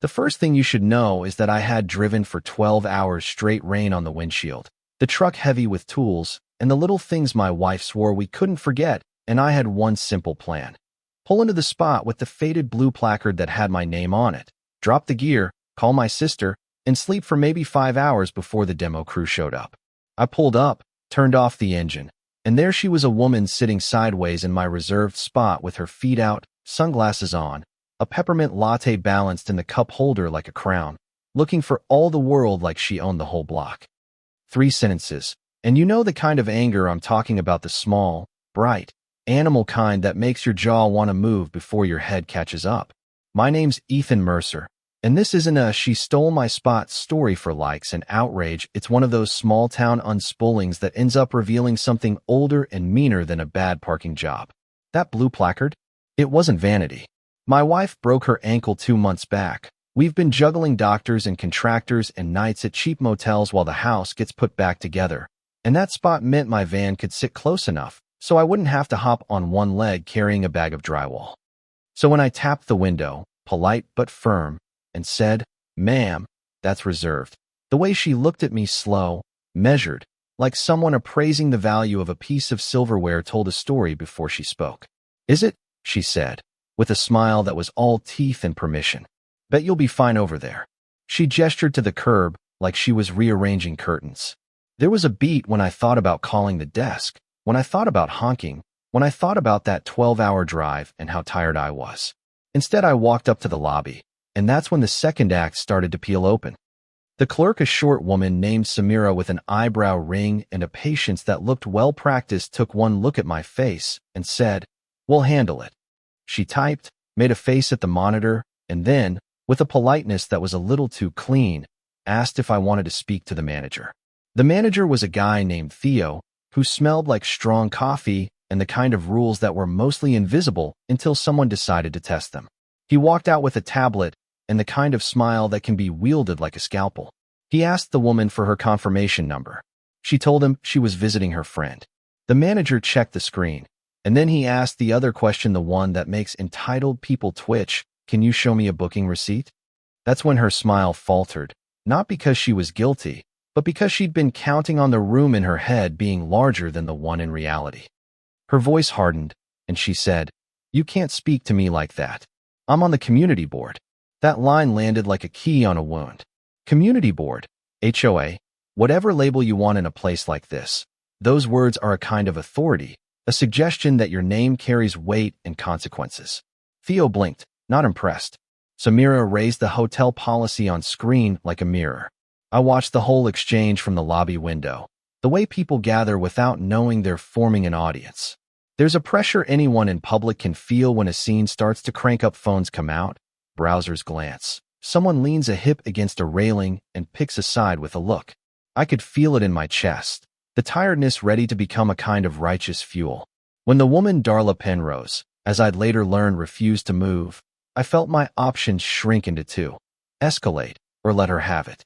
The first thing you should know is that I had driven for 12 hours straight, rain on the windshield, the truck heavy with tools, and the little things my wife swore we couldn't forget, and I had one simple plan. Pull into the spot with the faded blue placard that had my name on it, drop the gear, call my sister, and sleep for maybe 5 hours before the demo crew showed up. I pulled up, turned off the engine, and there she was, a woman sitting sideways in my reserved spot with her feet out, sunglasses on, a peppermint latte balanced in the cup holder like a crown, looking for all the world like she owned the whole block. 3 sentences, and you know the kind of anger I'm talking about, the small, bright, animal kind that makes your jaw want to move before your head catches up. My name's Ethan Mercer, and this isn't a "she stole my spot" story for likes and outrage. It's one of those small-town unspoolings that ends up revealing something older and meaner than a bad parking job. That blue placard? It wasn't vanity. My wife broke her ankle 2 months back. We've been juggling doctors and contractors and nights at cheap motels while the house gets put back together, and that spot meant my van could sit close enough so I wouldn't have to hop on one leg carrying a bag of drywall. So when I tapped the window, polite but firm, and said, "Ma'am, that's reserved," the way she looked at me, slow, measured, like someone appraising the value of a piece of silverware, told a story before she spoke. "Is it?" she said, with a smile that was all teeth and permission. "Bet you'll be fine over there." She gestured to the curb like she was rearranging curtains. There was a beat when I thought about calling the desk, when I thought about honking, when I thought about that 12-hour drive and how tired I was. Instead, I walked up to the lobby, and that's when the second act started to peel open. The clerk, a short woman named Samira with an eyebrow ring and a patience that looked well-practiced, took one look at my face and said, "We'll handle it." She typed, made a face at the monitor, and then, with a politeness that was a little too clean, asked if I wanted to speak to the manager. The manager was a guy named Theo, who smelled like strong coffee and the kind of rules that were mostly invisible until someone decided to test them. He walked out with a tablet and the kind of smile that can be wielded like a scalpel. He asked the woman for her confirmation number. She told him she was visiting her friend. The manager checked the screen, and then he asked the other question, the one that makes entitled people twitch: "Can you show me a booking receipt?" That's when her smile faltered, not because she was guilty, but because she'd been counting on the room in her head being larger than the one in reality. Her voice hardened, and she said, "You can't speak to me like that. I'm on the community board." That line landed like a key on a wound. Community board, HOA, whatever label you want in a place like this. Those words are a kind of authority, a suggestion that your name carries weight and consequences. Theo blinked, not impressed. Samira raised the hotel policy on screen like a mirror. I watched the whole exchange from the lobby window, the way people gather without knowing they're forming an audience. There's a pressure anyone in public can feel when a scene starts to crank up. Phones come out, browsers glance. Someone leans a hip against a railing and picks a side with a look. I could feel it in my chest, the tiredness ready to become a kind of righteous fuel. When the woman Darla Penrose, as I'd later learn, refused to move, I felt my options shrink into 2. Escalate, or let her have it.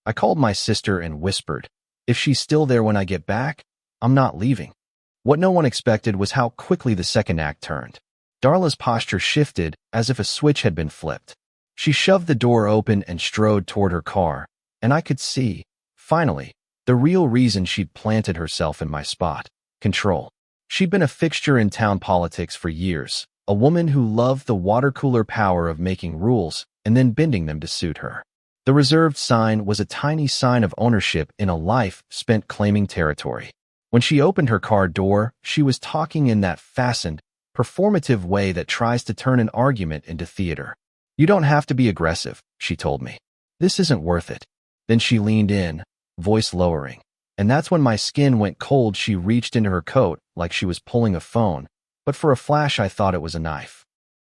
I called my sister and whispered, "If she's still there when I get back, I'm not leaving." What no one expected was how quickly the second act turned. Darla's posture shifted as if a switch had been flipped. She shoved the door open and strode toward her car, and I could see, finally, the real reason she'd planted herself in my spot: control. She'd been a fixture in town politics for years, a woman who loved the water-cooler power of making rules and then bending them to suit her. The reserved sign was a tiny sign of ownership in a life spent claiming territory. When she opened her car door, she was talking in that fastened, performative way that tries to turn an argument into theater. "You don't have to be aggressive," she told me. "This isn't worth it." Then she leaned in, voice lowering, and that's when my skin went cold. She reached into her coat like she was pulling a phone, but for a flash I thought it was a knife.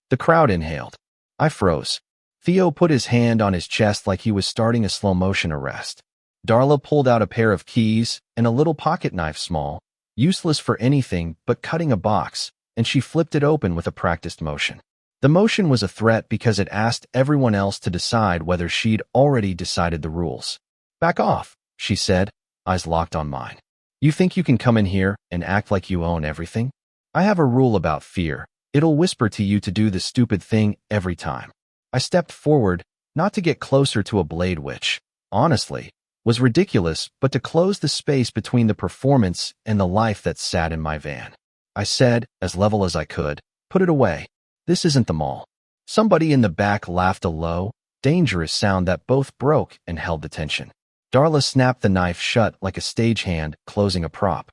The crowd inhaled. I froze. Theo put his hand on his chest like he was starting a slow-motion arrest. Darla pulled out a pair of keys and a little pocket knife, small, useless for anything but cutting a box, and she flipped it open with a practiced motion. The motion was a threat because it asked everyone else to decide whether she'd already decided the rules. "Back off," she said, eyes locked on mine. "You think you can come in here and act like you own everything? I have a rule about fear. It'll whisper to you to do the stupid thing every time." I stepped forward, Not to get closer to a blade which, honestly, was ridiculous, but to close the space between the performance and the life that sat in my van. I said, as level as I could, "Put it away. This isn't the mall." Somebody in the back laughed a low, dangerous sound that both broke and held the tension. Darla snapped the knife shut like a stagehand closing a prop.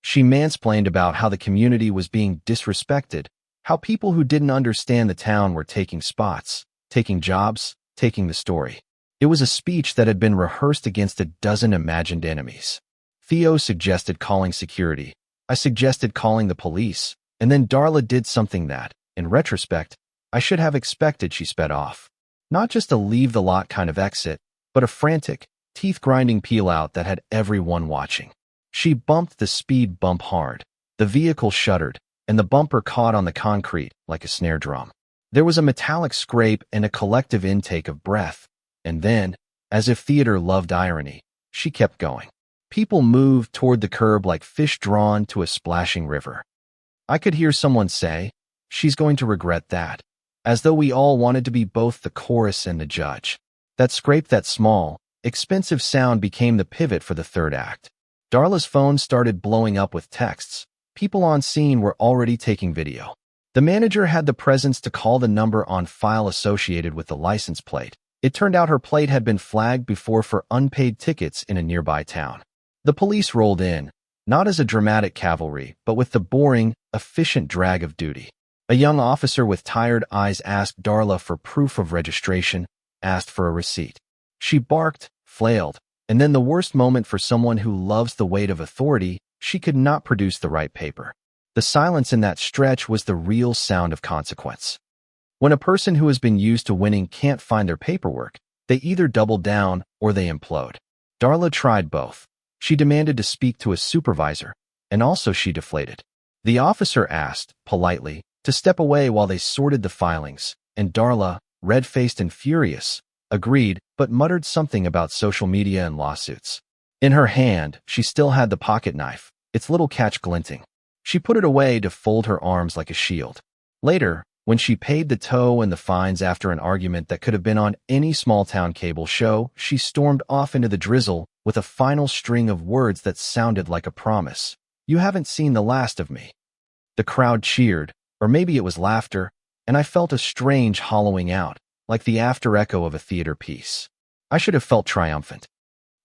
She mansplained about how the community was being disrespected, how people who didn't understand the town were taking spots, taking jobs, taking the story. It was a speech that had been rehearsed against a dozen imagined enemies. Theo suggested calling security. I suggested calling the police, and then Darla did something that, in retrospect, I should have expected. She sped off. Not just a leave-the-lot kind of exit, but a frantic, teeth-grinding peel-out that had everyone watching. She bumped the speed bump hard. The vehicle shuddered, and the bumper caught on the concrete like a snare drum. There was a metallic scrape and a collective intake of breath, and then, as if theater loved irony, she kept going. People moved toward the curb like fish drawn to a splashing river. I could hear someone say, "She's going to regret that," as though we all wanted to be both the chorus and the judge. That scrape, that small, expensive sound became the pivot for the third act. Darla's phone started blowing up with texts. People on scene were already taking video. The manager had the presence to call the number on file associated with the license plate. It turned out her plate had been flagged before for unpaid tickets in a nearby town. The police rolled in, not as a dramatic cavalry, but with the boring, efficient drag of duty. A young officer with tired eyes asked Darla for proof of registration, asked for a receipt. She barked, flailed, and then the worst moment for someone who loves the weight of authority, she could not produce the right paper. The silence in that stretch was the real sound of consequence. When a person who has been used to winning can't find their paperwork, they either double down or they implode. Darla tried both. She demanded to speak to a supervisor, and also she deflated. The officer asked, politely, to step away while they sorted the filings, and Darla, red-faced and furious, agreed, but muttered something about social media and lawsuits. In her hand, she still had the pocket knife, its little catch glinting. She put it away to fold her arms like a shield. Later, when she paid the tow and the fines after an argument that could have been on any small-town cable show, she stormed off into the drizzle with a final string of words that sounded like a promise. "You haven't seen the last of me." The crowd cheered, or maybe it was laughter, and I felt a strange hollowing out, like the after-echo of a theater piece. I should have felt triumphant.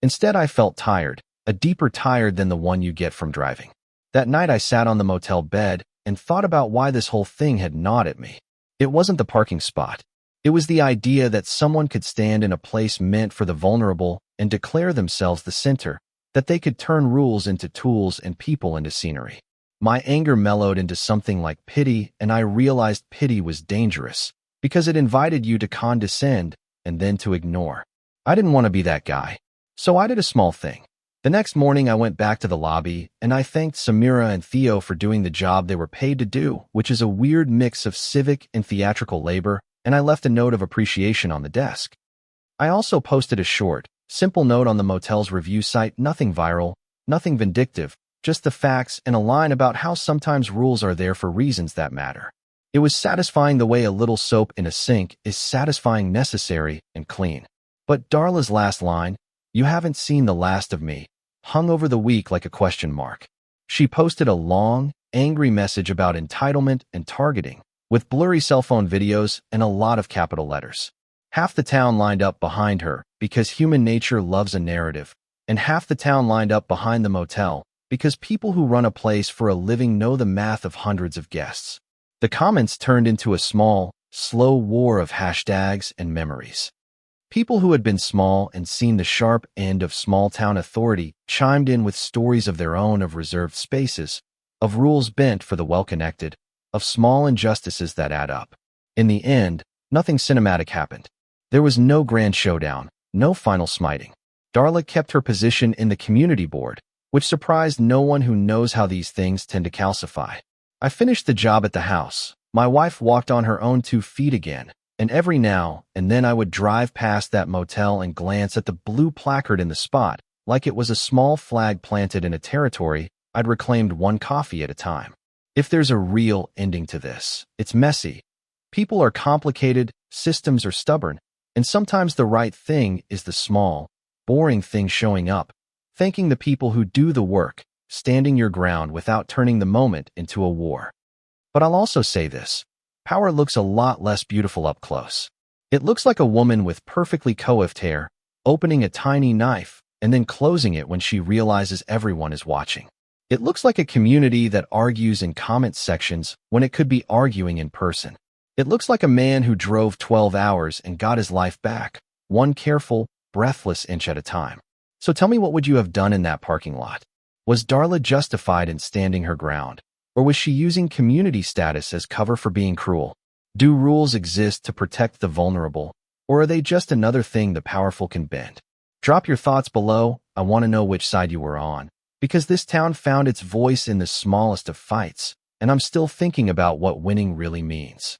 Instead, I felt tired, a deeper tired than the one you get from driving. That night I sat on the motel bed and thought about why this whole thing had gnawed at me. It wasn't the parking spot. It was the idea that someone could stand in a place meant for the vulnerable and declare themselves the center, that they could turn rules into tools and people into scenery. My anger mellowed into something like pity, and I realized pity was dangerous, because it invited you to condescend and then to ignore. I didn't want to be that guy, so I did a small thing. The next morning I went back to the lobby, and I thanked Samira and Theo for doing the job they were paid to do, which is a weird mix of civic and theatrical labor, and I left a note of appreciation on the desk. I also posted a short, simple note on the motel's review site, nothing viral, nothing vindictive, just the facts and a line about how sometimes rules are there for reasons that matter. It was satisfying the way a little soap in a sink is satisfying, necessary, and clean. But Darla's last line, "You haven't seen the last of me," hung over the week like a question mark. She posted a long, angry message about entitlement and targeting, with blurry cell phone videos and a lot of capital letters. Half the town lined up behind her because human nature loves a narrative, and half the town lined up behind the motel because people who run a place for a living know the math of hundreds of guests. The comments turned into a small, slow war of hashtags and memories. People who had been small and seen the sharp end of small-town authority chimed in with stories of their own, of reserved spaces, of rules bent for the well-connected, of small injustices that add up. In the end, nothing cinematic happened. There was no grand showdown, no final smiting. Darla kept her position in the community board, which surprised no one who knows how these things tend to calcify. I finished the job at the house. My wife walked on her own 2 feet again, and every now and then I would drive past that motel and glance at the blue placard in the spot, like it was a small flag planted in a territory I'd reclaimed one coffee at a time. If there's a real ending to this, it's messy. People are complicated, systems are stubborn, And sometimes the right thing is the small, boring thing showing up, thanking the people who do the work, standing your ground without turning the moment into a war. But I'll also say this. Power looks a lot less beautiful up close. It looks like a woman with perfectly coiffed hair, opening a tiny knife, and then closing it when she realizes everyone is watching. It looks like a community that argues in comment sections when it could be arguing in person. It looks like a man who drove 12 hours and got his life back, one careful, breathless inch at a time. So tell me, what would you have done in that parking lot? Was Darla justified in standing her ground? Or was she using community status as cover for being cruel? Do rules exist to protect the vulnerable, or are they just another thing the powerful can bend? Drop your thoughts below. I want to know which side you were on, because this town found its voice in the smallest of fights, and I'm still thinking about what winning really means.